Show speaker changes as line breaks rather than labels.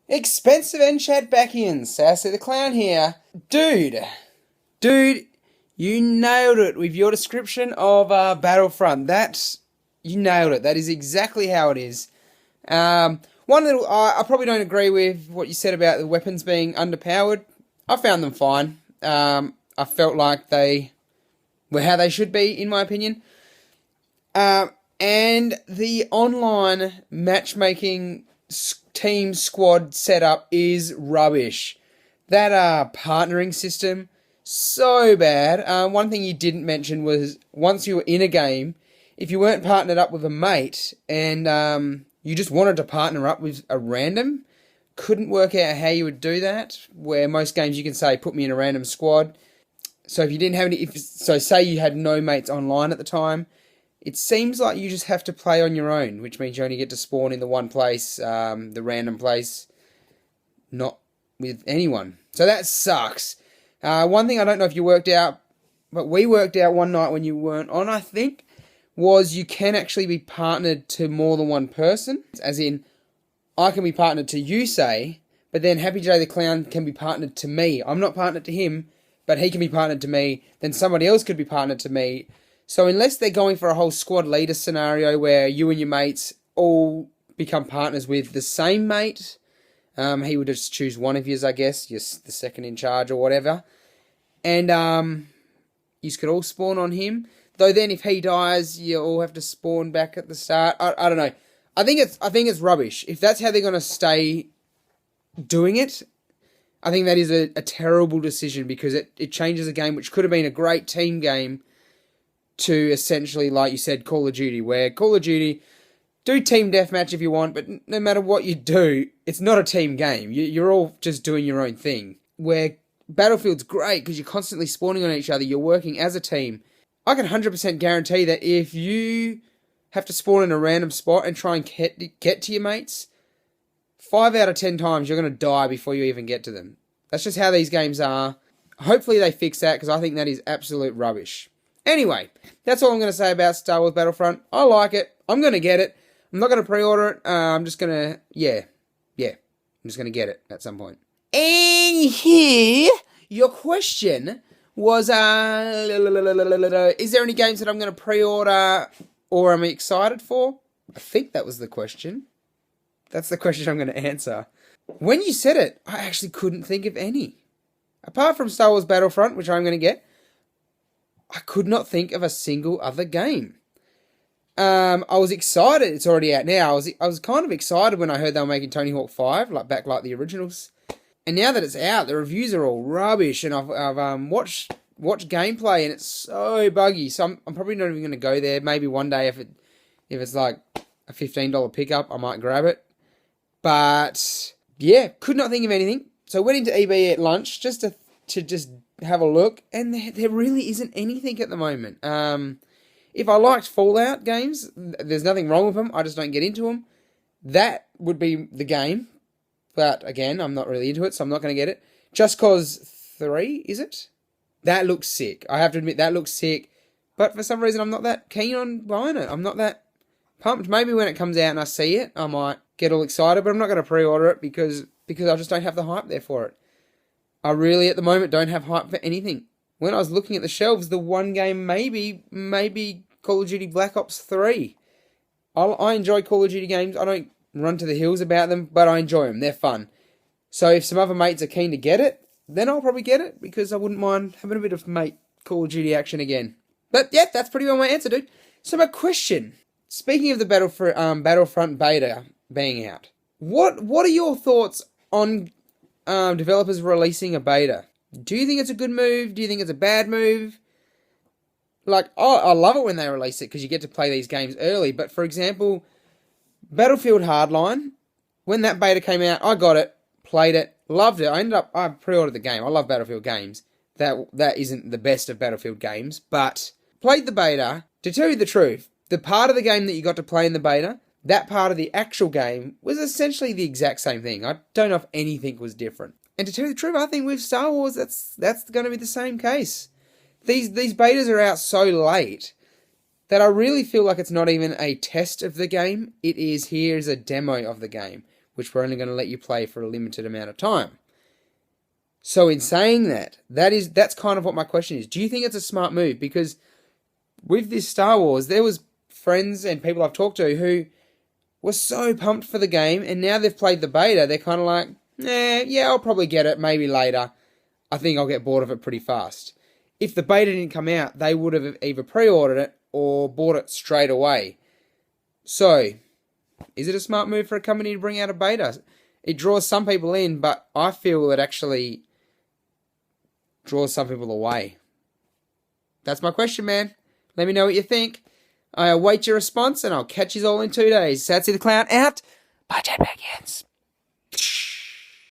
Expensive and chat back in. Sassy the Clown here. Dude, you nailed it with your description of Battlefront. You nailed it. That is exactly how it is. One little, I probably don't agree with what you said about the weapons being underpowered. I found them fine. I felt like they were how they should be, in my opinion. And the online matchmaking team squad setup is rubbish. That partnering system, so bad. One thing you didn't mention was once you were in a game, if you weren't partnered up with a mate and you just wanted to partner up with a random, couldn't work out how you would do that. Where most games you can say, put me in a random squad. So if you didn't have any, so say you had no mates online at the time, it seems like you just have to play on your own, which means you only get to spawn in the one place, the random place, not with anyone. So that sucks. One thing I don't know if you worked out, but we worked out one night when you weren't on, I think, was you can actually be partnered to more than one person. As in, I can be partnered to you, say, but then Happy J the Clown can be partnered to me. I'm not partnered to him, but he can be partnered to me. Then somebody else could be partnered to me. So unless they're going for a whole squad leader scenario where you and your mates all become partners with the same mate, he would just choose one of yous, I guess, just the second in charge or whatever. And you could all spawn on him. Though then if he dies, you all have to spawn back at the start. I don't know. I think it's rubbish. If that's how they're going to stay doing it, I think that is a terrible decision because it changes a game which could have been a great team game to essentially, like you said, Call of Duty, where Call of Duty, do team deathmatch if you want, but no matter what you do, it's not a team game. You're all just doing your own thing. Where Battlefield's great because you're constantly spawning on each other, you're working as a team. I can 100% guarantee that if you have to spawn in a random spot and try and get to your mates, 5 out of 10 times you're going to die before you even get to them. That's just how these games are. Hopefully they fix that because I think that is absolute rubbish. Anyway, that's all I'm going to say about Star Wars Battlefront. I like it. I'm going to get it. I'm not going to pre-order it. I'm just going to, yeah. I'm just going to get it at some point. And here, your question was, is there any games that I'm going to pre-order or am I excited for? I think that was the question. That's the question I'm going to answer. When you said it, I actually couldn't think of any. Apart from Star Wars Battlefront, which I'm going to get, I could not think of a single other game. I was excited. It's already out now. I was kind of excited when I heard they were making Tony Hawk 5, like the originals. And now that it's out, the reviews are all rubbish, and I've watched gameplay, and it's so buggy. So I'm probably not even going to go there. Maybe one day if it's like a $15 pickup, I might grab it. But yeah, could not think of anything. So I went into eBay at lunch just to just have a look, and there really isn't anything at the moment. If I liked Fallout games, there's nothing wrong with them. I just don't get into them. That would be the game. But again, I'm not really into it, so I'm not going to get it. Just Cause 3, is it? That looks sick. I have to admit, that looks sick. But for some reason, I'm not that keen on buying it. I'm not that pumped. Maybe when it comes out and I see it, I might get all excited. But I'm not going to pre-order it because I just don't have the hype there for it. I really, at the moment, don't have hype for anything. When I was looking at the shelves, the one game maybe Call of Duty Black Ops 3. I enjoy Call of Duty games. I don't run to the hills about them, but I enjoy them. They're fun. So if some other mates are keen to get it, then I'll probably get it because I wouldn't mind having a bit of mate Call of Duty action again. But yeah, that's pretty well my answer, dude. So my question, speaking of the Battlefront beta being out, what are your thoughts on developers releasing a beta? Do you think it's a good move? Do you think it's a bad move? Like, I love it when they release it because you get to play these games early. But for example, Battlefield Hardline, when that beta came out, I got it, played it, loved it. I pre-ordered the game. I love Battlefield games. That isn't the best of Battlefield games, but played the beta. To tell you the truth, the part of the game that you got to play in the beta, that part of the actual game was essentially the exact same thing. I don't know if anything was different. And to tell you the truth, I think with Star Wars, that's going to be the same case. These betas are out so late that I really feel like it's not even a test of the game. It is, here's a demo of the game, which we're only going to let you play for a limited amount of time. So in saying that's kind of what my question is. Do you think it's a smart move? Because with this Star Wars, there was friends and people I've talked to who were so pumped for the game, and now they've played the beta, they're kind of like, yeah, I'll probably get it, maybe later. I think I'll get bored of it pretty fast. If the beta didn't come out, they would have either pre-ordered it or bought it straight away. So, is it a smart move for a company to bring out a beta? It draws some people in, but I feel it actually draws some people away. That's my question, man. Let me know what you think. I await your response, and I'll catch you all in 2 days. Satsy the Clown out. Bye, Jetpack Yens.